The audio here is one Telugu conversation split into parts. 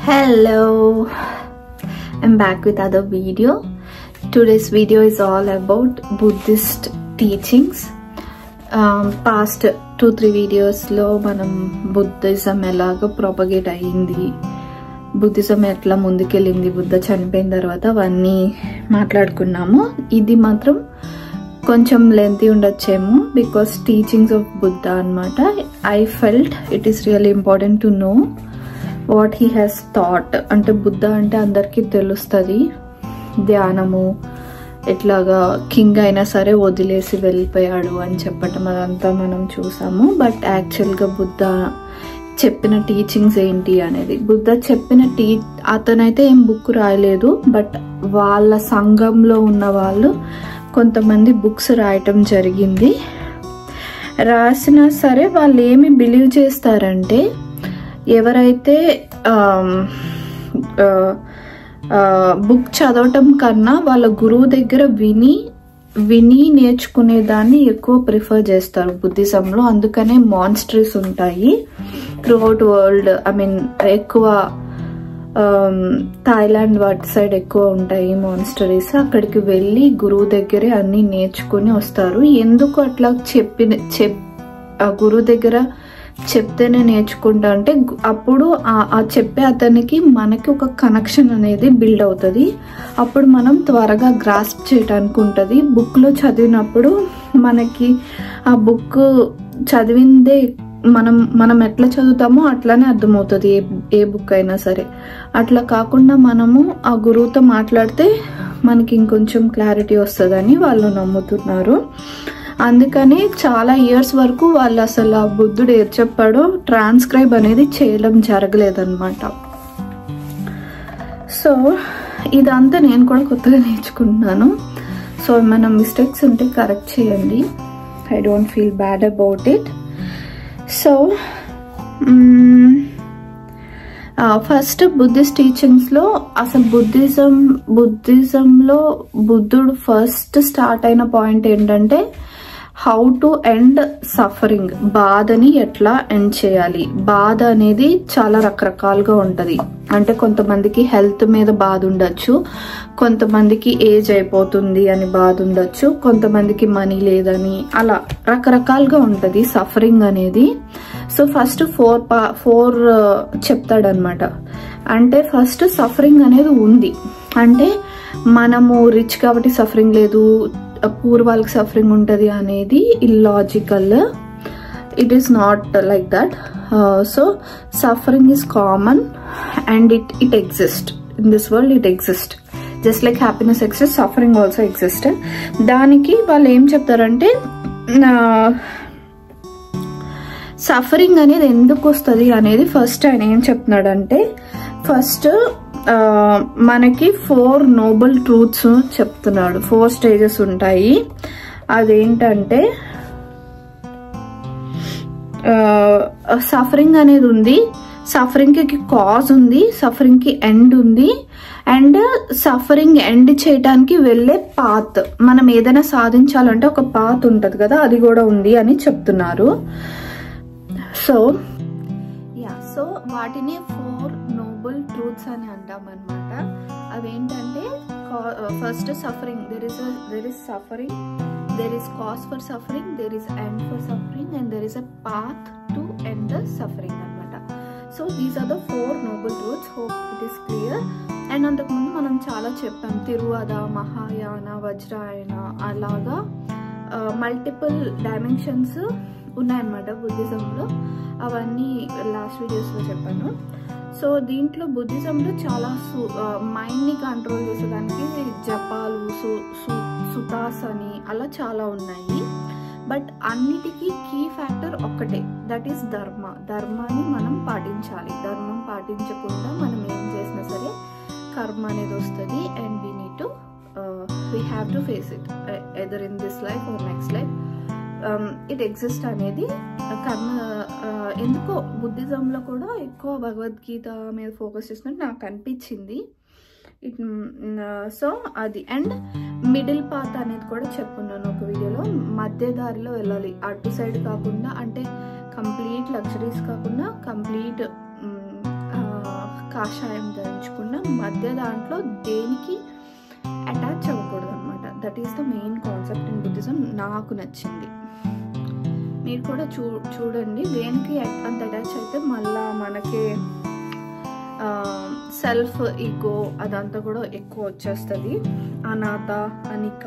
Hello, I'm back with another video. Today's video is all about Buddhist teachings. Past 2-3 videos lo manam Buddhism elaga propagate ayindi, Buddhism etla mundukelindi, Buddha chanipoyin tarvata avanni maatladukunnamu. Idi matram కొంచెం lengthy ఉండొచ్చేమో because teachings of Buddha అన్నమాట. I felt it is really important to know what he has taught. అంటే బుద్ధ అంటే అందరికీ తెలుస్తుంది, ధ్యానము ఎట్లాగా కింగ్ అయినా సరే వదిలేసి వెళ్ళిపోయాడు అని చెప్పటం అదంతా మనం చూసాము. బట్ యాక్చువల్గా బుద్ధ చెప్పిన టీచింగ్స్ ఏంటి అనేది, బుద్ధ చెప్పిన అతనైతే ఏం బుక్ రాయలేదు, బట్ వాళ్ళ సంఘంలో ఉన్న వాళ్ళు కొంతమంది బుక్స్ రాయటం జరిగింది. రాసినా సరే వాళ్ళు ఏమి బిలీవ్ చేస్తారంటే, ఎవరైతే బుక్ చదవటం కన్నా వాళ్ళ గురువు దగ్గర విని నేర్చుకునే దాన్ని ఎక్కువ ప్రిఫర్ చేస్తారు బుద్ధిజంలో. అందుకనే మాన్స్టరీస్ ఉంటాయి త్రూఅవుట్ వరల్డ్. ఐ మీన్ ఎక్కువ థాయిలాండ్ వాటి సైడ్ ఎక్కువ ఉంటాయి మాన్స్టరీస్. అక్కడికి వెళ్ళి గురువు దగ్గరే అన్ని నేర్చుకుని వస్తారు. ఎందుకు అట్లా గురువు దగ్గర చెప్తేనే నేర్చుకుంటా అంటే, అప్పుడు ఆ చెప్పే అతనికి మనకి ఒక కనెక్షన్ అనేది బిల్డ్ అవుతుంది. అప్పుడు మనం త్వరగా గ్రాస్ప్ చేయడానికి ఉంటుంది. బుక్లో చదివినప్పుడు మనకి ఆ బుక్ చదివిందే మనం ఎట్లా చదువుతామో అట్లానే అర్థమవుతుంది ఏ బుక్ అయినా సరే. అట్లా కాకుండా మనము ఆ గురువుతో మాట్లాడితే మనకి ఇంకొంచెం క్లారిటీ వస్తుందని వాళ్ళు నమ్ముతున్నారు. అందుకని చాలా ఇయర్స్ వరకు వాళ్ళు అసలు ఆ బుద్ధుడు ఏది చెప్పాడో ట్రాన్స్క్రైబ్ అనేది చేయడం జరగలేదన్నమాట. సో ఇదంతా నేను కూడా కొత్తగా నేర్చుకుంటున్నాను. సో ఏమైనా మిస్టేక్స్ ఉంటే కరెక్ట్ చేయండి. I don't feel bad about it. So first Buddhist టీచింగ్స్లో అసలు బుద్ధిజంలో బుద్ధుడు ఫస్ట్ స్టార్ట్ అయిన పాయింట్ ఏంటంటే, హౌ టు ఎండ్ సఫరింగ్. బాధని ఎట్లా ఎండ్ చేయాలి. బాధ అనేది చాలా రకరకాలుగా ఉంటుంది. అంటే కొంతమందికి హెల్త్ మీద బాధ ఉండొచ్చు, కొంతమందికి ఏజ్ అయిపోతుంది అని బాధ ఉండొచ్చు, కొంతమందికి మనీ లేదని, అలా రకరకాలుగా ఉంటుంది సఫరింగ్ అనేది. సో ఫస్ట్ ఫోర్ చెప్తాడనమాట. అంటే ఫస్ట్ సఫరింగ్ అనేది ఉంది అంటే, మనము రిచ్ కాబట్టి సఫరింగ్ లేదు, పూర్ వాళ్ళకి సఫరింగ్ ఉంటుంది అనేది illogical. It is not like that. So suffering is common and it exist in this world. It exist just like happiness exist, suffering also exist. దానికి వాళ్ళు ఏం చెప్తారంటే, సఫరింగ్ అనేది ఎందుకు వస్తుంది అనేది ఫస్ట్ ఆయన ఏం చెప్తున్నాడంటే, ఫస్ట్ మనకి 4 నోబల్ ట్రూత్స్ చెప్తున్నాడు. 4 స్టేజెస్ ఉంటాయి. అదేంటంటే, సఫరింగ్ అనేది ఉంది, సఫరింగ్ కి కాజ్ ఉంది, సఫరింగ్ కి ఎండ్ ఉంది, అండ్ సఫరింగ్ ఎండ్ చేయడానికి వెళ్ళే పాత్, మనం ఏదైనా సాధించాలంటే ఒక పాత్ ఉంటది కదా, అది కూడా ఉంది అని చెప్తున్నారు. సో వాటిని 4 నోబల్ ట్రూత్స్ అని అంటామన్నమాట. అవేంటంటే, first suffering, there is suffering, there is cause for suffering, there is end for suffering, and there is a path to end the suffering అనమాట. So these are the 4 noble truths. Hope it is clear. And అంతకుముందు మనం చాలా చెప్పాం, తిరువద, మహాయాన, వజ్రాయన, అలాగా మల్టిపుల్ డైమెన్షన్స్ ఉన్నాయన్నమాట బుద్ధిజంలో. అవన్నీ లాస్ట్ వీడియోస్లో చెప్పాను. సో దీంట్లో బుద్ధిజంలో చాలా మైండ్ని కంట్రోల్ చేసేదానికి జపాలు, సుతాస్ అని అలా చాలా ఉన్నాయి. బట్ అన్నిటికీ కీ ఫ్యాక్టర్ ఒక్కటే, దట్ ఈస్ ధర్మ. ధర్మాన్ని మనం పాటించాలి. ధర్మం పాటించకుండా మనం ఏం చేసినా సరే కర్మ అనేది వస్తుంది. And we have to face it either in this life or next life. It exist అనేది కర్మ. ఎందుకో బుద్ధిజంలో కూడా ఎక్కువ భగవద్గీత మీద ఫోకస్ చేసినట్టు నాకు అనిపించింది. సో అది. అండ్ మిడిల్ పాత్ అనేది కూడా చెప్పున్నాను ఒక వీడియోలో. మధ్య దారిలో వెళ్ళాలి, అటు సైడ్ కాకుండా, అంటే కంప్లీట్ లగ్జరీస్ కాకుండా కంప్లీట్ కాషాయం ధరించుకున్న మధ్య దాంట్లో దేనికి అటాచ్ అవ్వకూడదు అనమాట. That is the main concept in Buddhism. నాకు నచ్చింది. మీరు కూడా చూడండి, దేనికి అంత అటాచ్ అయితే మళ్ళా మనకి సెల్ఫ్ ఈగో అదంతా కూడా ఎక్కువ వచ్చేస్తుంది. అనాథ, అనిక,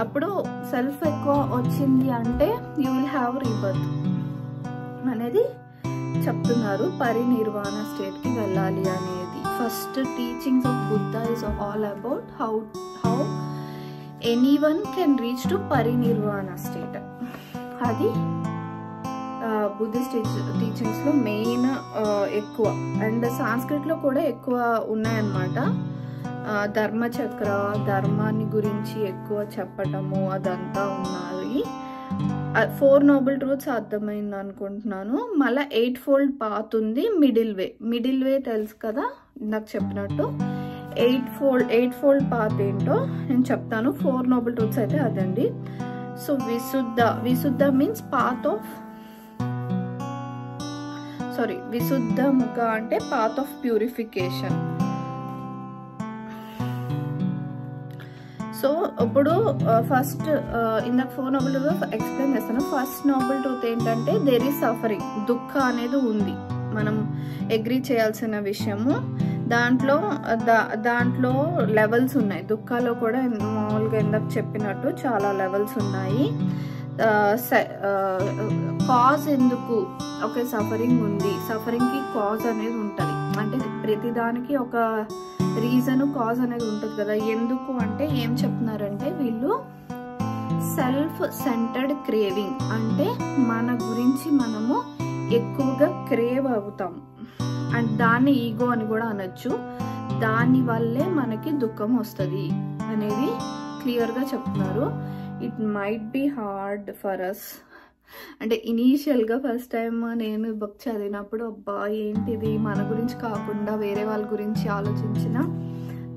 అప్పుడు సెల్ఫ్ ఎక్కువ వచ్చింది అంటే యూ విల్ హ్యావ్ రీబర్త్ అనేది చెప్తున్నారు. పరినిర్వాణ స్టేట్కి వెళ్ళాలి అనేది. First teachings of Buddha is all about how anyone can reach to parinirvana state. అది బుద్ధిస్ట్ టీచింగ్స్లో మెయిన్ ఎక్కువ. అండ్ సాంస్క్రిట్లో కూడా ఎక్కువ ఉన్నాయన్నమాట. ధర్మచక్ర, ధర్మాన్ని గురించి ఎక్కువ చెప్పటము అదంతా ఉన్నాయి. 4 noble truths అర్థమైంది అనుకుంటున్నాను. మళ్ళీ 8-fold path ఉంది. మిడిల్ వే తెలుసు కదా నాకు చెప్పినట్టు. 8-fold path ఏంటో నేను చెప్తాను. 4 noble truths అయితే అదండి. సో విశుద్ధ మీన్స్ పాత్ ఆఫ్ విశుద్ధ ముఖ అంటే పాత్ ఆఫ్ ప్యూరిఫికేషన్. సో ఇప్పుడు ఫస్ట్ ఇందాక 4 noble truths ఎక్స్ప్లెయిన్ చేస్తాను. ఫస్ట్ noble truth ఏంటంటే దేర్ ఈజ్ సఫరింగ్, దుఃఖ అనేది ఉంది, మనం అగ్రీ చేయాల్సిన విషయము. దాంట్లో లెవెల్స్ ఉన్నాయి. దుఃఖాలో కూడా మామూలుగా ఇందాక చెప్పినట్టు చాలా లెవెల్స్ ఉన్నాయి. కాజ్ ఎందుకు ఓకే సఫరింగ్ ఉంది, సఫరింగ్కి కాజ్ అనేది ఉంటుంది. అంటే ప్రతిదానికి ఒక రీజన్, కాజ్ అనేది ఉంటుంది కదా. ఎందుకు అంటే ఏం చెప్తున్నారంటే వీళ్ళు సెల్ఫ్ సెంటర్డ్ క్రేవింగ్, అంటే మన గురించి మనము ఎక్కువగా క్రేవ్ అవుతాము. అండ్ దాన్ని ఈగో అని కూడా అనొచ్చు. దాని వల్లే మనకి దుఃఖం వస్తుంది అనేది క్లియర్గా చెప్తున్నారు. It might be hard for us. అంటే ఇనీషియల్గా ఫస్ట్ టైం నేను బుక్ చదివినప్పుడు అబ్బా ఏంటిది, మన గురించి కాకుండా వేరే వాళ్ళ గురించి ఆలోచించినా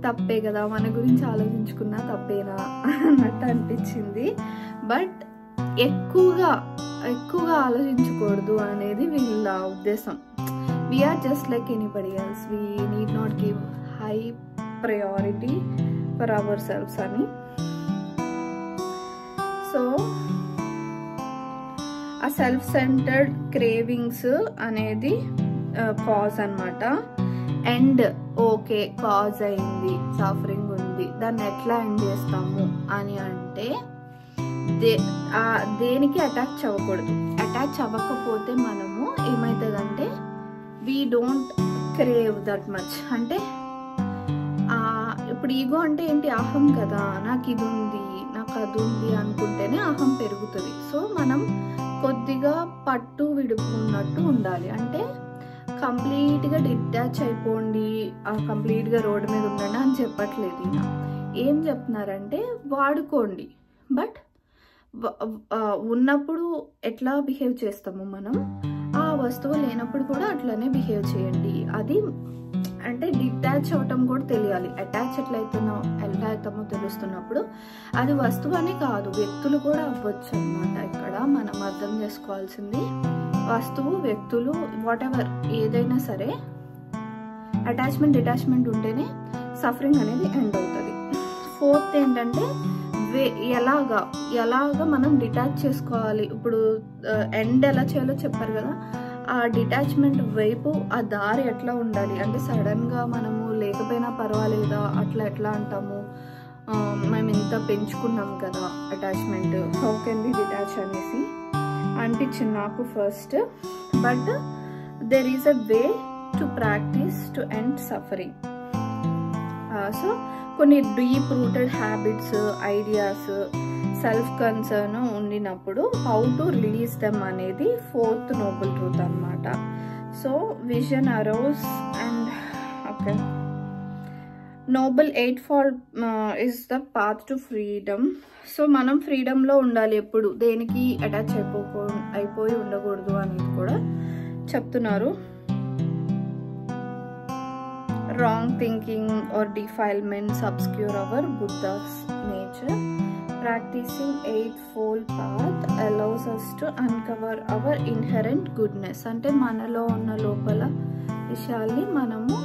తప్పే కదా, మన గురించి ఆలోచించుకున్నా తప్పేనా అన్నట్టు అనిపించింది. బట్ ఎక్కువగా ఆలోచించకూడదు అనేది వీళ్ళ ఉద్దేశం. We are just like anybody else. We need not give high priority for ourselves అని. సో ఆ సెల్ఫ్ సెంటర్డ్ క్రేవింగ్స్ అనేది కాజ్ అన్నమాట. అండ్ ఓకే కాజ్ అయింది, సఫరింగ్ ఉంది, దాన్ని ఎట్లా ఎండ్ చేస్తాము అని అంటే దేనికి అటాచ్ అవ్వకూడదు. అటాచ్ అవ్వకపోతే మనము ఏమవుతుందంటే we don't crave that much. అంటే ఇప్పుడు ఈగో అంటే ఏంటి, అహం కదా, నాకు ఇది ఉంది, నాకు అది ఉంది అనుకుంటేనే అహం పెరుగుతుంది. సో మనం కొద్దిగా పట్టు విడుపున్నట్టు ఉండాలి. అంటే కంప్లీట్గా డిటాచ్ అయిపోండి, కంప్లీట్గా రోడ్డు మీద ఉండండి అని చెప్పట్లేదు. ఈయన ఏం చెప్తున్నారంటే వాడుకోండి, బట్ ఉన్నప్పుడు ఎట్లా బిహేవ్ చేస్తాము మనం, ఆ వస్తువు లేనప్పుడు కూడా అట్లనే బిహేవ్ చేయండి. అది అంటే డిటాచ్ అవటం కూడా తెలియాలి. అటాచ్ ఎట్లా అవుతామో తెలుస్తున్నప్పుడు అది వస్తువు అని కాదు, వ్యక్తులు కూడా అవ్వచ్చు అనమాట. ఇక్కడ మనం అర్థం చేసుకోవాల్సింది వస్తువు, వ్యక్తులు, వాట్ ఎవర్ ఏదైనా సరే అటాచ్మెంట్ డిటాచ్మెంట్ ఉంటేనే సఫరింగ్ అనేది ఎండ్ అవుతుంది. 4th ఏంటంటే ఎలాగా మనం డిటాచ్ చేసుకోవాలి. ఇప్పుడు ఎండ్ ఎలా చేయాలో చెప్పారు కదా, ఆ డిటాచ్మెంట్ వైపు ఆ దారి ఎట్లా ఉండాలి. అంటే సడన్గా మనము లేకపోయినా పర్వాలేదా అట్లా ఎట్లా అంటాము, మేము ఇంత పెంచుకున్నాం కదా attachment, how can be detach అనేసి అనిపించింది నాకు ఫస్ట్. But there is a way to practise to end suffering. So కొన్ని deep rooted habits, ideas, self concern ఉండినప్పుడు హౌ టు రిలీజ్ దెమ్ అనేది 4th noble truth అన్నమాట. So vision arose and okay noble 8-fold is the path to freedom. So మనం ఫ్రీడమ్లో ఉండాలి, ఎప్పుడు దేనికి అటాచ్ అయిపోయి ఉండకూడదు అనేది కూడా చెప్తున్నారు. Wrong thinking or defilements obscure our Buddha's nature. Practicing 8-fold path allows us to uncover our inherent goodness. అంటే మనలో ఉన్న లోపల విషయాల్ని మనము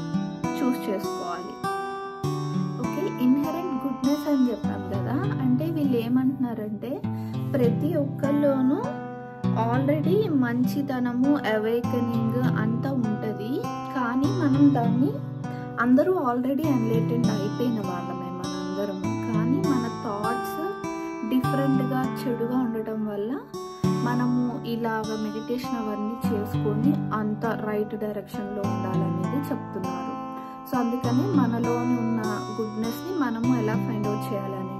చూస్ చేసుకోవాలి. ఓకే, ఇన్హెరెంట్ గుడ్నెస్ అని చెప్పాం కదా, అంటే వీళ్ళు ఏమంటున్నారంటే ప్రతి ఒక్కరిలోనూ ఆల్రెడీ మంచితనము, అవేకనింగ్ అంతా ఉంటుంది. కానీ మనం దాన్ని అందరూ ఆల్రెడీ ఎన్లైటెండ్ అయిపోయిన వాళ్ళమే మనందరము. కానీ మన థాట్స్ డిఫరెంట్గా చెడుగా ఉండటం వల్ల మనము ఇలాగ మెడిటేషన్ అవన్నీ చేసుకొని అంత రైట్ డైరెక్షన్లో ఉండాలనేది చెప్తున్నారు. సో అందుకని మనలోని ఉన్న గుడ్నెస్ని మనము ఎలా ఫైండ్ అవుట్ చేయాలనేది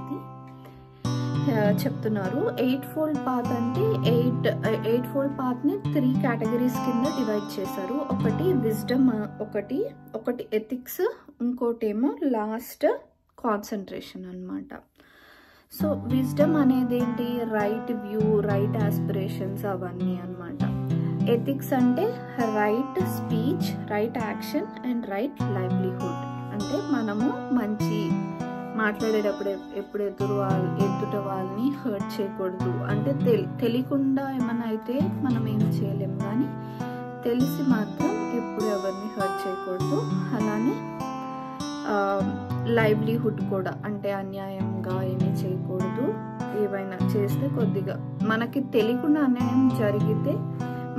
చెప్తున్నారు. 8-fold పాత్ అంటే 8-fold పాత్ని 3 కేటగిరీస్ కింద డివైడ్ చేశారు. ఒకటి విజ్డమ్, ఒకటి ఎథిక్స్, ఇంకోటేమో లాస్ట్ కాన్సన్ట్రేషన్ అన్నమాట. సో విజ్డమ్ అనేది ఏంటి? రైట్ వ్యూ, రైట్ ఆస్పిరేషన్స్ అవన్నీ అన్నమాట. ఎథిక్స్ అంటే right speech, right action and right livelihood. అంటే మనము మంచి మాట్లాడేటప్పుడు ఎప్పుడు ఎదుట వాళ్ళని హర్ట్ చేయకూడదు. అంటే తెలియకుండా ఏమైనా అయితే మనం ఏం చేయలేము, కానీ తెలిసి మాత్రం ఎప్పుడు ఎవరిని హర్ట్ చేయకూడదు. అలానే లైవ్లీహుడ్ కూడా, అంటే అన్యాయంగా ఏమీ చేయకూడదు. ఏవైనా చేస్తే కొద్దిగా మనకి తెలియకుండా అన్యాయం జరిగితే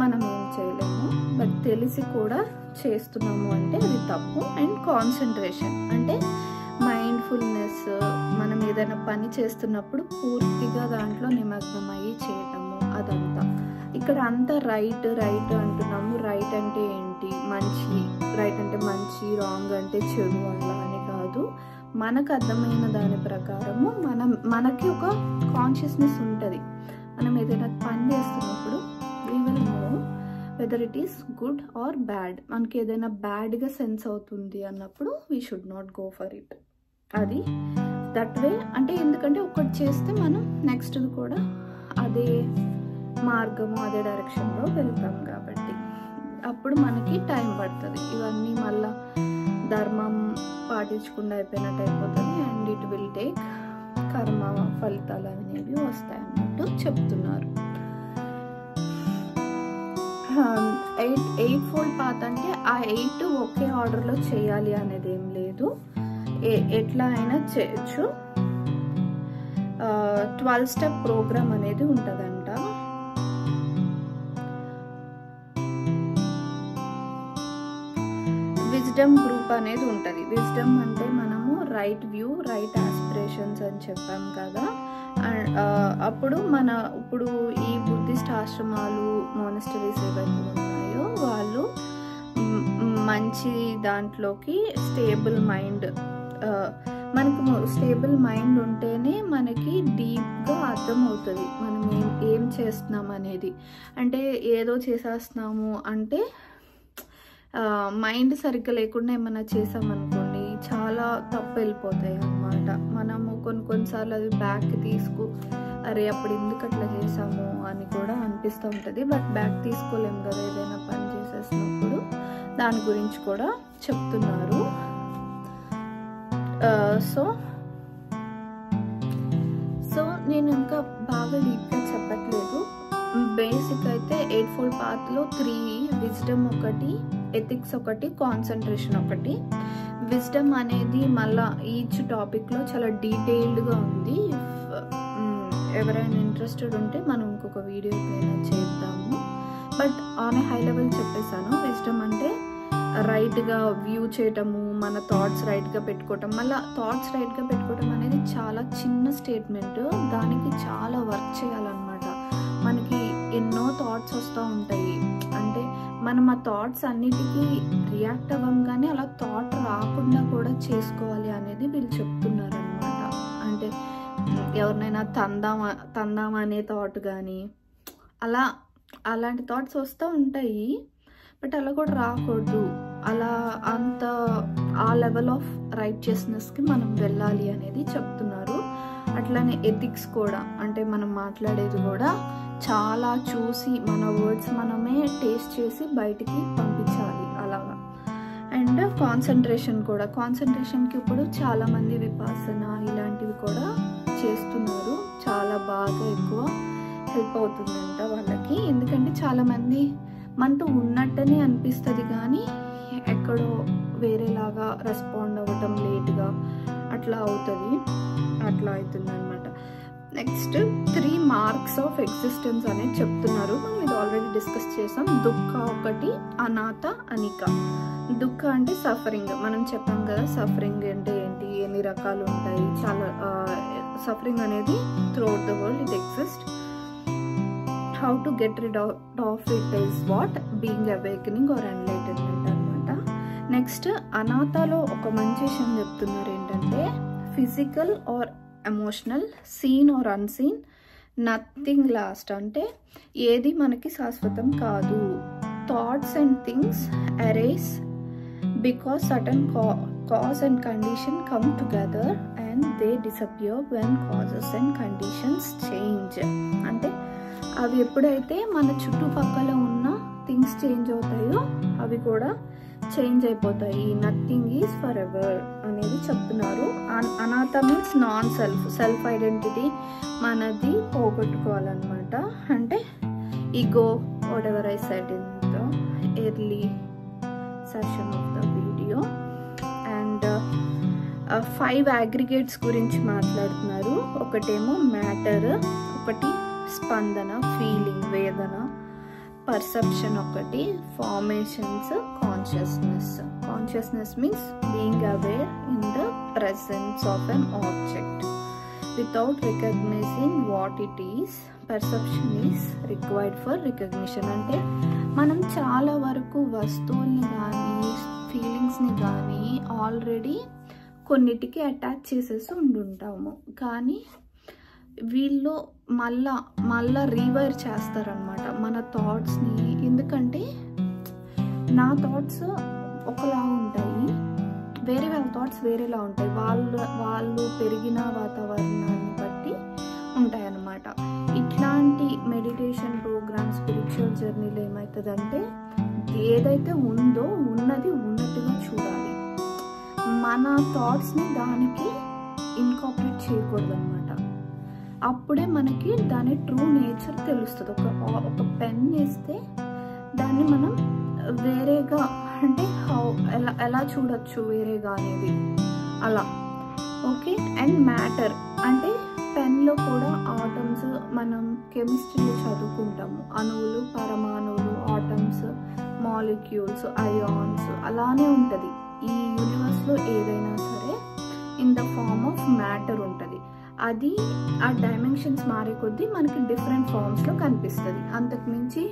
మనం ఏం చేయలేము, బట్ తెలిసి కూడా చేస్తున్నాము అంటే అది తప్పు. అండ్ కాన్సన్ట్రేషన్ అంటే మైండ్ఫుల్నెస్, మనం ఏదైనా పని చేస్తున్నప్పుడు పూర్తిగా దాంట్లో నిమగ్నమయ్యి చేయటము, అదంతా. ఇక్కడ అంతా రైట్ అంటున్నాము. రైట్ అంటే ఏంటి? మంచి, రైట్ అంటే మంచి, రాంగ్ అంటే చెడు అలా అని కాదు. మనకు అర్థమైన దాని ప్రకారము మనకి ఒక కాన్షియస్నెస్ ఉంటుంది. మనం ఏదైనా పని చేస్తున్నప్పుడు we will know whether it is good or bad. మనకి ఏదైనా బ్యాడ్గా సెన్స్ అవుతుంది అన్నప్పుడు we should not go for it. అది దట్ వే. అంటే ఎందుకంటే ఒకటి చేస్తే మనం నెక్స్ట్ కూడా అదే మార్గము, అదే డైరెక్షన్లో వెళ్తాం కాబట్టి అప్పుడు మనకి టైం పడుతుంది. ఇవన్నీ మళ్ళా ధర్మం పాటించకుండా అయిపోయినట్టు అయిపోతుంది. అండ్ ఇట్ విల్ టేక్ కర్మ ఫలితాలు అనేవి వస్తాయి అన్నట్టు చెప్తున్నారు. 8-fold పాత్ అంటే ఆ 8 ఒకే ఆర్డర్లో చేయాలి అనేది ఏం లేదు, ఎట్లా అయినా చేయొచ్చు. 12-step ప్రోగ్రామ్ అనేది ఉంటుందంట. విజ్డమ్ గ్రూప్ అనేది ఉంటుంది. విజ్డమ్ అంటే మనము రైట్ వ్యూ, రైట్ ఆస్పిరేషన్స్ అని చెప్పాం కదా. అప్పుడు ఇప్పుడు ఈ బుద్ధిస్ట్ ఆశ్రమాలు, మోనస్టరీస్ ఏవైతే ఉన్నాయో వాళ్ళు మంచి దాంట్లోకి స్టేబుల్ మైండ్, మనకు స్టేబుల్ మైండ్ ఉంటేనే మనకి డీప్గా అర్థమవుతుంది మనం ఏం చేస్తున్నాం అనేది. అంటే ఏదో చేసేస్తున్నాము అంటే మైండ్ సరిగ్గా లేకుండా ఏమైనా చేసామనుకోండి చాలా తప్పు వెళ్ళిపోతాయి అన్నమాట. మనము కొన్నిసార్లు అది బ్యాక్ అరే అప్పుడు ఎందుకు అట్లా చేసాము అని కూడా అనిపిస్తూ ఉంటుంది. బట్ బ్యాక్ తీసుకోలేము కదా ఏదైనా పని చేసేసినప్పుడు. దాని గురించి కూడా చెప్తున్నారు. సో నేను ఇంకా బాగా డీప్గా చెప్పట్లేదు. బేసిక్ అయితే 8-fold పాత్లో 3, విజ్డమ్ ఒకటి, ఎథిక్స్ ఒకటి, కాన్సన్ట్రేషన్ ఒకటి. విజ్డమ్ అనేది మళ్ళీ ఈచ్ టాపిక్లో చాలా డీటెయిల్డ్గా ఉంది. ఎవరైనా ఇంట్రెస్టెడ్ ఉంటే మనం ఇంకొక వీడియో చేద్దాము. But on a high level చెప్పేశాను. విజ్డమ్ అంటే రైట్గా వ్యూ చేయటము, మన థాట్స్ రైట్గా పెట్టుకోవటం. మళ్ళీ థాట్స్ రైట్గా పెట్టుకోవటం అనేది చాలా చిన్న స్టేట్మెంట్, దానికి చాలా వర్క్ చేయాలన్నమాట. మనకి ఎన్నో థాట్స్ వస్తూ ఉంటాయి. అంటే మనం ఆ థాట్స్ అన్నిటికీ రియాక్ట్ అవ్వంగానే అలా థాట్ రాకుండా కూడా చేసుకోవాలి అనేది వీళ్ళు చెప్తున్నారనమాట. అంటే ఎవరినైనా తందామా అనే థాట్ కానీ అలాంటి థాట్స్ వస్తూ ఉంటాయి. బట్ అలా కూడా రాకూడదు. అలా ఆ లెవెల్ ఆఫ్ రైచియస్నెస్కి మనం వెళ్ళాలి అనేది చెప్తున్నారు. అట్లానే ఎథిక్స్ కూడా, అంటే మనం మాట్లాడేది కూడా చాలా చూసి మన వర్డ్స్ మనమే టేస్ట్ చేసి బయటికి పంపించాలి అలాగా. అండ్ కాన్సన్ట్రేషన్ కూడా, కాన్సన్ట్రేషన్కి ఇప్పుడు చాలామంది విపాసన ఇలాంటివి కూడా చేస్తున్నారు. చాలా బాగా ఎక్కువ హెల్ప్ అవుతుందంట వాళ్ళకి. ఎందుకంటే చాలామంది మనతో ఉన్నట్టనే అనిపిస్తుంది కానీ లాగా రెస్పాండ్ అవ్వటం లేట్గా అట్లా అవుతుంది, అట్లా అవుతుంది అనమాట. నెక్స్ట్ 3 మార్క్స్ ఆఫ్ ఎగ్జిస్టెన్స్ అనేది చెప్తున్నారు. మనం ఇది ఆల్రెడీ డిస్కస్ చేసాం. దుఃఖ ఒకటి, అనాథ, అనిక. దుఃఖ అంటే సఫరింగ్. మనం చెప్పాం కదా సఫరింగ్ అంటే ఏంటి, ఎన్ని రకాలు ఉంటాయి. చాలా సఫరింగ్ అనేది throughout the world it exist. How to get rid of it is what being awakening or enlightenment అనమాట. నెక్స్ట్ అనాథలో ఒక మంచి విషయం చెప్తున్నారు ఏంటంటే physical or emotional, seen or unseen, nothing lost. అంటే ఏది మనకి శాశ్వతం కాదు. Thoughts and things arise because certain cause and condition come together and they disappear when causes and conditions change. అంటే అవి ఎప్పుడైతే మన చుట్టుపక్కల ఉన్న థింగ్స్ చేంజ్ అవుతాయో అవి కూడా చేంజ్ అయిపోతాయి. నథింగ్ ఈజ్ ఫర్ ఎవర్ అనేది చెప్తున్నారు. అనాథ means non self, self identity మనది పోగొట్టుకోవాలన్నమాట. అంటే ego, what ever I said in the early session of the video. And 5 aggregates గురించి మాట్లాడుతున్నారు. ఒకటేమో మ్యాటర్, ఒకటి స్పందన, ఫీలింగ్, వేదన, పర్సెప్షన్ ఒకటి, formations, consciousness. Consciousness means being aware in the presence of an object without recognising what it is. Perception is required for recognition. అంటే మనం చాలా వరకు వస్తువుల్ని కానీ ఫీలింగ్స్ని కానీ ఆల్రెడీ కొన్నిటికి అటాచ్ చేసేసి ఉండుంటాము. కానీ వీళ్ళు మళ్ళా రీవైర్ చేస్తారనమాట మన థాట్స్ని. ఎందుకంటే నా థాట్స్ ఒకలా ఉంటాయి, వేరే వాళ్ళ థాట్స్ వేరేలా ఉంటాయి. వాళ్ళు పెరిగిన వాతావరణాన్ని బట్టి ఉంటాయన్నమాట. ఇట్లాంటి మెడిటేషన్ ప్రోగ్రామ్, స్పిరిచువల్ జర్నీలో ఏమవుతుందంటే ఏదైతే ఉందో ఉన్నది ఉన్నట్టుగా చూడాలి. మన థాట్స్ని దానికి ఇన్కార్పొరేట్ చేయకూడదు అనమాట. అప్పుడే మనకి దాని ట్రూ నేచర్ తెలుస్తుంది. ఒక పెన్ వేస్తే దాన్ని మనం వేరేగా అంటే ఎలా చూడొచ్చు వేరేగా అనేది అలా. ఓకే. అండ్ మ్యాటర్ అంటే పెన్లో కూడా ఆటమ్స్ మనం కెమిస్ట్రీలో చదువుకుంటాము. అణువులు, పరమాణువులు, ఆటమ్స్, మాలిక్యూల్స్, అయాన్స్ అలానే ఉంటుంది. ఈ యూనివర్స్లో ఏదైనా సరే in the form of matter ఉంటుంది. అది ఆ డైమెన్షన్స్ మారే కొద్దీ మనకి డిఫరెంట్ ఫార్మ్స్లో కనిపిస్తుంది. అంతకుమించి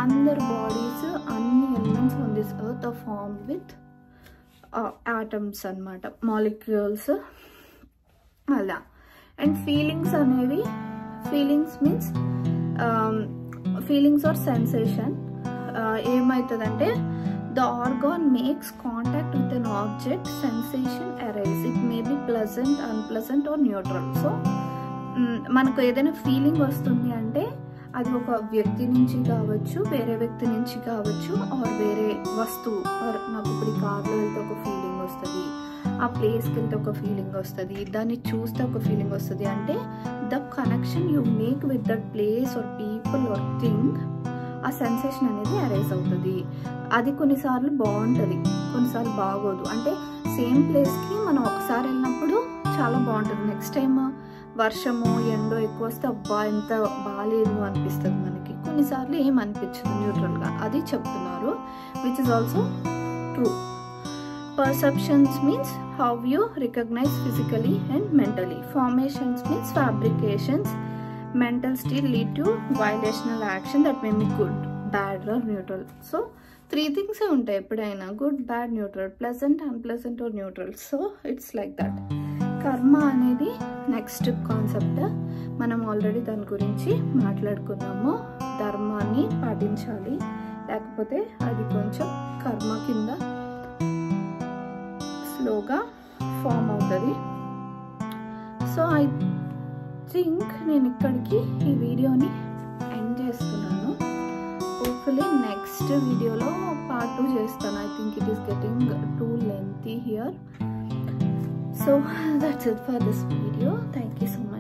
అందరు బాడీస్, అన్ని elements on this earth are form with atoms అన్నమాట, మాలిక్యూల్స్ అలా. అండ్ ఫీలింగ్స్ అనేవి, feelings means feelings are sensation. ఏమవుతుందంటే the organ makes contact with an object, sensation arises. It may be pleasant, unpleasant or neutral. So మనకు ఏదైనా ఫీలింగ్ వస్తుంది అంటే అది ఒక వ్యక్తి నుంచి కావచ్చు, వేరే వ్యక్తి నుంచి కావచ్చు, ఆర్ వేరే వస్తువు. ఆర్ నాకు ఇప్పుడు కార్లో వెళ్తే ఒక ఫీలింగ్ వస్తుంది, ఆ ప్లేస్కి వెళ్తే ఒక ఫీలింగ్ వస్తుంది, దాన్ని చూస్తే ఒక ఫీలింగ్ వస్తుంది. అంటే the connection you make with that place or people or thing, ఆ సెన్సేషన్ అనేది అరైజ్ అవుతుంది. అది కొన్నిసార్లు బాగుంటుంది, కొన్నిసార్లు బాగోదు. అంటే సేమ్ ప్లేస్కి మనం ఒకసారి వెళ్ళినప్పుడు చాలా బాగుంటుంది, నెక్స్ట్ టైం వర్షమో ఎండో ఎక్కువ వస్తే అబ్బా ఎంత బాగాలేదు అనిపిస్తుంది మనకి. కొన్నిసార్లు ఏం అనిపించదు, న్యూట్రల్గా. అది చెప్తున్నారు, which is also true. Perceptions means how you recognize physically and mentally. Formations means fabrications. Mental state lead to violational action that may be good, bad or neutral. So 3 things ఉంటాయి ఎప్పుడైనా, good, bad, neutral, pleasant, unpleasant or neutral. So it's like that. కర్మ అనేది నెక్స్ట్ కాన్సెప్ట్. మనం ఆల్రెడీ దాని గురించి మాట్లాడుకున్నాము. ధర్మాన్ని పాటించాలి, లేకపోతే అది కొంచెం కర్మ కింద స్లోగా ఫామ్ అవుతుంది. సో ఐ థింక్ నేను ఇక్కడికి ఈ వీడియోని ఎండ్ చేస్తున్నాను. హోప్ఫుల్లీ నెక్స్ట్ వీడియోలో పార్ట్ 2 చేస్తాను. I think it is getting two lengthy here. So that's it for this video. Thank you so much.